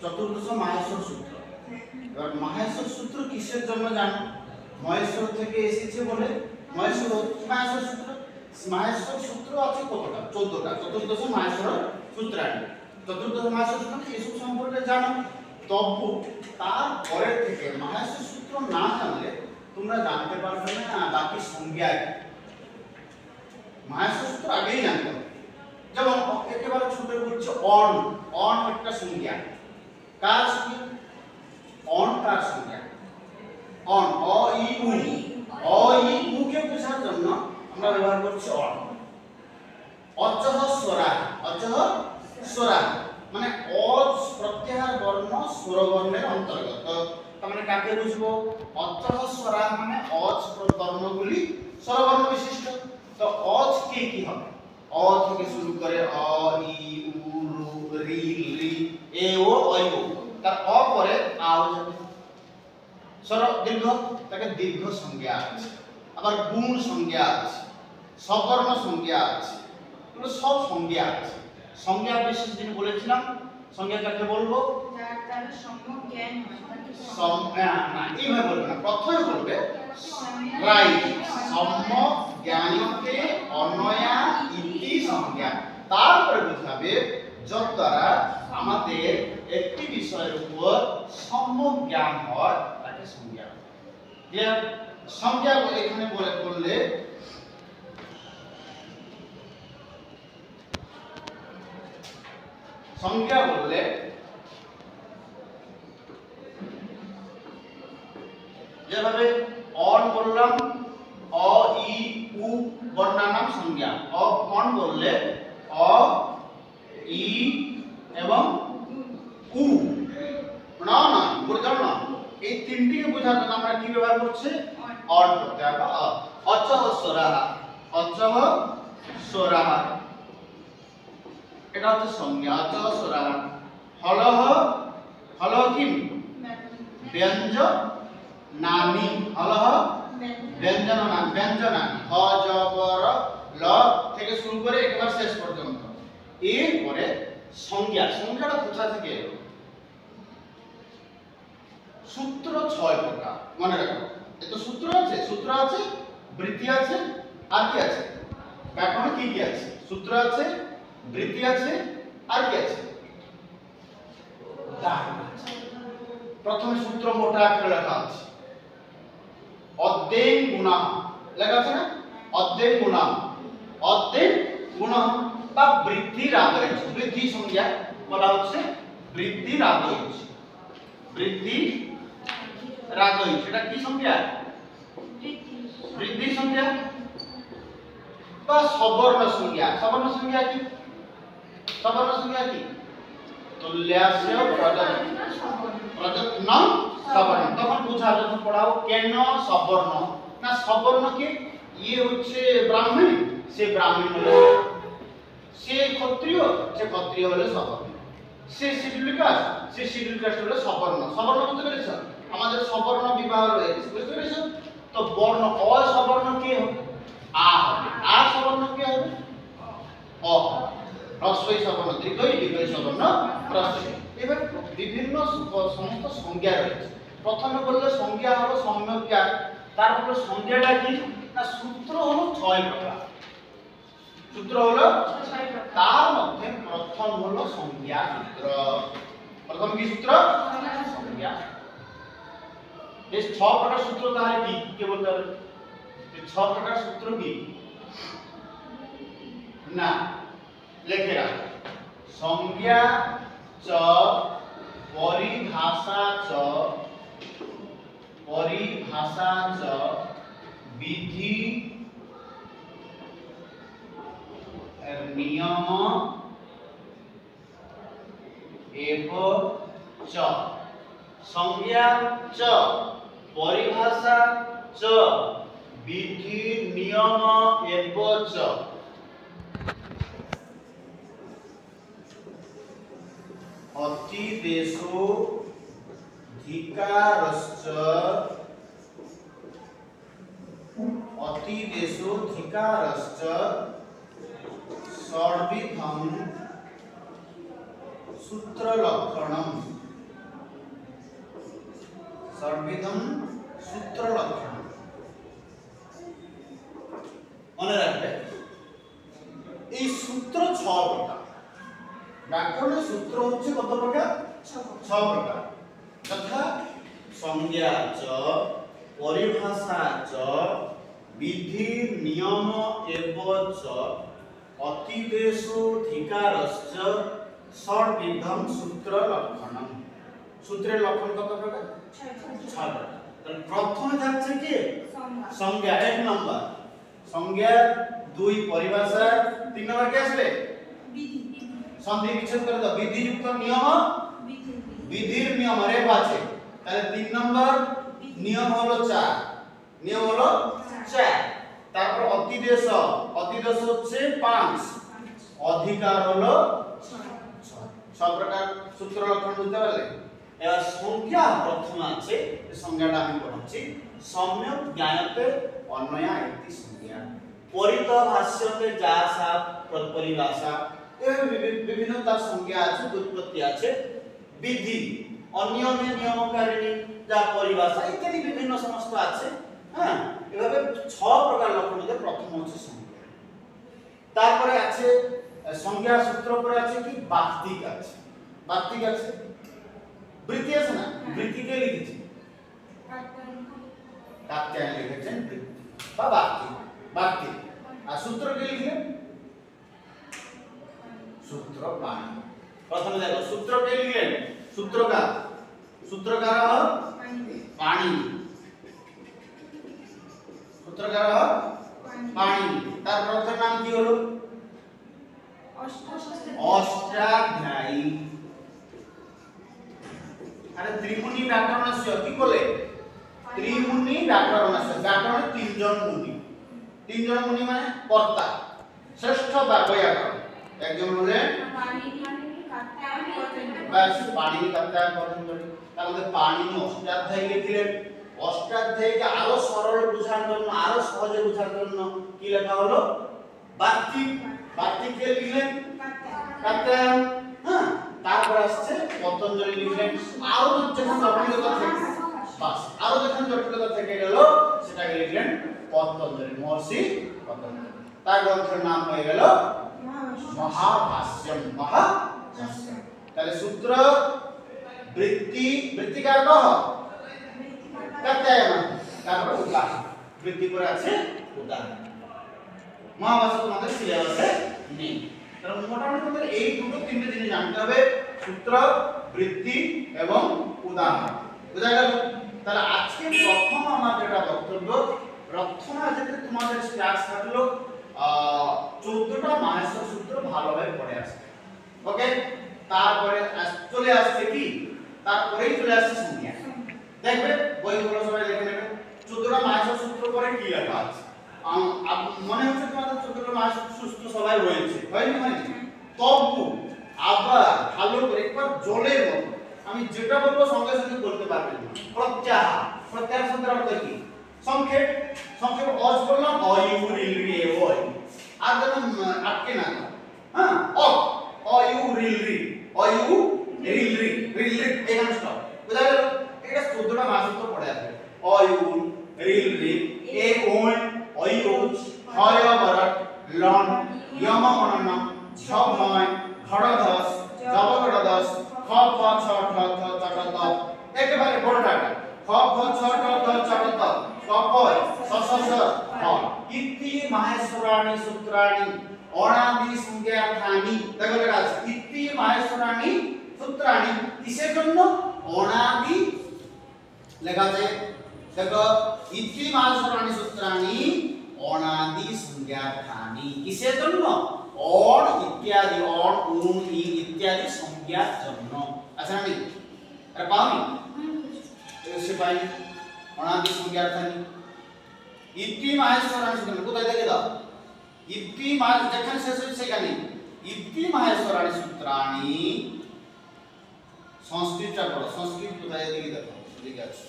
চতুর্দশ মাহেশ্বর সূত্র। এবার মাহেশ্বর সূত্র কিসের জন্য জানো? মহেশ্বর থেকে এসেছে বলে মাহেশ্বর সূত্র। মাহেশ্বর সূত্র আছে কতটা? 14টা। চতুর্দশ মাহেশ্বর সূত্রাণী। চতুর্দশ মাহেশ্বর সূত্র এসব সম্পর্কে জানো। তবু তার পরের থেকে মাহেশ্বর সূত্র না জানলে তোমরা জানতে পারবে না বাকি সংজ্ঞা। মাহেশ্বর সূত্র আগেই জানতে হবে। যেমন একেবারে ছোট বলছে অন একটা সংজ্ঞা। কার সংজ্ঞা? অন কার সংজ্ঞা? অন অ ই উ কে বোঝার জন্য আমরা ব্যবহার করছি অন। অচহ স্বরা মানে অজ প্রত্যাহার বর্ণ স্বরবর্ণের অন্তর্গত। তার মানে কাকে বুঝবো? অচহ স্বরা মানে অজ বর্ণগুলি স্বরবর্ণ বিশিষ্ট। তো অজ কি কি হবে? অ থেকে শুরু করে অ ই উ রু রি লি এ ও ঐ ও। তার অ পরে আ যাবে। স্বর দীর্ঘ, তাকে দীর্ঘ সংজ্ঞা আছে। আবার গুণ সংজ্ঞা আছে, সবর্ণ সংজ্ঞা আছে, এগুলো সব সংজ্ঞা আছে। সংজ্ঞা বিশেষ দিন বলেছিলাম। সংজ্ঞা কাকে বলবো? যার দ্বারা সম্যক জ্ঞান হয় তাকে সংজ্ঞা না, এইভাবে বলবে না, প্রথমে বলবে রাইট সম্যক জ্ঞানকে অনয়া ইতি সংজ্ঞা। তারপরে বোঝাবে যদ্বারা আমাদের একটি বিষয়ের উপর সম্যক জ্ঞান হয় তাকে সংজ্ঞা। সংজ্ঞা এখানে বললে সংজ্ঞা বললে যেভাবে অন বললাম অ ই উ বর্ণের নাম সংজ্ঞা। অন বললে অ ই এবং উ না বুঝলাম না, এই তিনটিকে বোঝার জন্য আমরা কি ব্যবহার করছি? অন করতে হবে। অচহ স্বরাহা এটা হচ্ছে সংজ্ঞা। অচহ স্বরাহা। হলহ কি? ব্যঞ্জনানি। হলহ ব্যঞ্জনানি। হ জ ব র ল থেকে শুরু করে একেবারে শেষ পর্যন্ত। এরপরে সংজ্ঞাটা কোথা থেকে এলো? সূত্র 6 প্রকার মনে রাখো। এত সূত্র আছে, বৃত্তি আছে, আর কি আছে? ব্যাকরণে কি কি আছে? সূত্র আছে, বৃত্তি আছে, আর কি আছে? উদাহরণ আছে। প্রথমে সূত্র মোটা আকারে লেখা আছে, অদ্যেন গুণাহ লেখা আছে না? অদ্যেন গুণাহ বা বৃদ্ধির আদর্শ। বৃদ্ধি সংজ্ঞা বলা হচ্ছে বৃদ্ধির আদর্শ। সেটা কি সংজ্ঞা? বৃদ্ধি সংজ্ঞা বা সবর্ণ সংজ্ঞা। সবর্ণ সংজ্ঞা কি? তুল্যাস্য প্রযত্ন সবর্ণ। তখন বুঝা যখন পড়াও কেন সবর্ণ না, সবর্ণ কি? ইয়ে হচ্ছে ব্রাহ্মণ, সে ব্রাহ্মণ হলে, সে ক্ষত্রিয়, সে ক্ষত্রিয় হলে সবর্ণ, সে শিডিউল কাস্ট হলে সবর্ণ। সবর্ণ বুঝতে পেরেছ? আমাদের সবর্ণ বিবাহ রয়েছে, বুঝতে পেরেছ? তো বর্ণ অসবর্ণ কে হবে? আ হবে। আর সবর্ণ কে হবে? অ। হ্রস্বই সবর্ণ দীর্ঘই, দীর্ঘই সবর্ণ হ্রস্বই। এবার বিভিন্ন সমস্ত সংজ্ঞা রয়েছে। প্রথমে বললে সংজ্ঞা হলো সম্যক জ্ঞান। তারপরে সংজ্ঞাটা কি না, সূত্র হলো 6 প্রকার। তার মধ্যে প্রথম হলো সংজ্ঞা সূত্র। প্রথম কি সূত্র? সংজ্ঞা। এই 6 প্রকার সূত্র তাহলে কি কে বলতে হবে? এই 6 প্রকার সূত্র কি না লিখে রাখ। সংজ্ঞা চ, পরিভাষা চ, বিধি নিয়ম এব চ। সংজ্ঞা চ, পরিভাষা চ, বিধি নিয়ম এব চ। অতিদেশোধিকারশ্চ ষড়বিধং সূত্রলক্ষণম। ষড়বিধম সূত্র লক্ষণ মনে রাখবে এই সূত্র 6 প্রকার ব্যাকরণের সূত্র হচ্ছে কত প্রকার 6 প্রকার তথা সংজ্ঞা চ পরিভাষা চ বিধি নিয়ম এব চ অতিদেশোধিকারশ্চ ষড়বিধম সূত্র লক্ষণম সূত্রের লক্ষণ কত প্রকার 6 প্রকার তাহলে প্রথমে থাকছে কি সংজ্ঞা 1 নম্বর সংজ্ঞা 2 পরিভাষা 3 নম্বর কি আসবে সন্ধি বিচ্ছেদ করে দাও বিধিযুক্ত নিয়ম বিধির নিয়ম রেপ আছে তাহলে 3 নম্বর নিয়ম হলো 4 নিয়ম হলো 4 তারপর অতিদেশ হচ্ছে 5 অধিকার হলো 6 সব প্রকার সূত্র লক্ষণ বুঝতে পারলে এবার সংজ্ঞা প্রথম আছে এই সংজ্ঞাটা আমি পড়াচ্ছি সম্যক জ্ঞায়তে অন্বয়া ইতি সংজ্ঞা পরিত ভাষ্যতে যা সা পরিভাষা বিভিন্ন তার সংজ্ঞা আছে উৎপত্তি আছে বিধি অনিয়মে নিয়মকারিণী যা পরিভাষা ইত্যাদি বিভিন্ন সমস্ত আছে হ্যাঁ এভাবে 6 প্রকার লক্ষণ মধ্যে প্রথম হচ্ছে সংজ্ঞা তারপরে আছে সংজ্ঞা সূত্র পরে আছে কি বাক্তিক আছে বৃত্তি আছে না বৃত্তিকে লিখেছি কাত্যায়ন লিখেছেন বৃত্তি বা বাক্তিক আর সূত্র কে লিখলেন সূত্র পানি প্রথমে দেখো সূত্র কে লিখলেন সূত্রকার পানি সূত্রকার পানি তার প্রথম নাম কি হলো অষ্টাধ্যায়ী আরে ত্রিমুনি ব্যাকরণস্য কি বলে ত্রিমুনি ব্যাকরণস্য ব্যাকরণে তিনজন মুনি মানে কর্তা শ্রেষ্ঠ ব্যাকরণ একজন হলেন পাণিনি কাত্যায়ন পতঞ্জলি তার মধ্যে পাণিনি অষ্টাধ্যায়ী লিখলেন অষ্টাধ্যায়ীকে আরো সরল বোঝার জন্য আরো সহজে বোঝার জন্য কি লেখা হলো বাক্তিকে লিখলেন কাত্যায়ন হ্যাঁ তারপর আসছে পতঞ্জলি লিখলেন আরো যখন জটিলতা থেকে আরো যখন জটিলতা থেকে গেল সেটাকে লিখলেন পতঞ্জলি মহর্ষি পতঞ্জলি তার গ্রন্থের নাম হয়ে গেল মহাভাষ্যম তাহলে সূত্র বৃত্তিকার কহ কাত্যায়ন তারপর উদাহরণ বৃত্তি করে আছে উদাহরণ মহাভাষ্য তোমাদের সিলেবাসে নেই তাহলে মোটামুটি তোমাদের এই দুটো তিনটে জিনিস জানতে হবে সূত্র বৃত্তি এবং উদাহরণ বুঝা গেল তাহলে আজকে প্রথম আমার যেটা বক্তব্য প্রথমে আজকে তোমাদের ক্লাস থাকলো 14টা মাহেশ্বর সূত্র ভালোভাবে পড়ে আসবে ওকে তারপরে চলে আসছে কি তারপরেই চলে আসছে সংজ্ঞা দেখবে বইগুলো সবাই লিখে নেবে 14টা মাহেশ্বর সূত্র পরে কি লেখা আছে মনে হচ্ছে তোমাদের 14টা মাহেশ্বর সূত্র সবাই হয়েছে হয়নি তবু আবার ভালো করে একবার জলের মতো আমি যেটা বলবো সঙ্গে সঙ্গে বলতে পারবেন না প্রত্যাহার শব্দের অর্থ কি সংক্ষেপ অজ বললাম অয়ু রিলরি ওই আর যেন আটকে না হ্যাঁ অয়ু রিলরি এখানে স্টপ বুঝা গেল এটা 14টা মাহেশ্বর পড়ে আসবে অয়ু রিলরি এ ওই অয়ুজ হয় বরট লন ইয়ম মনন ছয় খড়ধস জবগড়ধস খ খ ছ ঠ থ চট ত একেবারে বড়টাটা খ খ ছ ঠ থ চট ত কপয় স স স হ ইতি মাহেশ্বরাণি সূত্রাণি অনাদি সংজ্ঞার্থানি দেখো লেখা আছে ইতি মাহেশ্বরাণি সূত্রাণি কিসের জন্য অনাদি লেখা আছে দেখো ইতি মাহেশ্বরাণি সূত্রাণি অনাদি সংজ্ঞার্থানি কিসের জন্য অণ ইত্যাদি অণ উন ই ইত্যাদি সংজ্ঞার জন্য আচ্ছা নি আরে পাওনি সে পাই অনাদি সংজ্ঞার্থানি ইতি মাহেশ্বরাণি সূত্রাণি কোথায় দেখে দাও ইতি যেখানে শেষ হচ্ছে সেখানে ইতি মাহেশ্বরাণি সূত্রাণি সংস্কৃতটা পড়ো সংস্কৃত কোথায় দেখে দেখো ঠিক আছে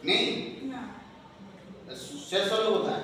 নেই না শেষ হলো কোথায়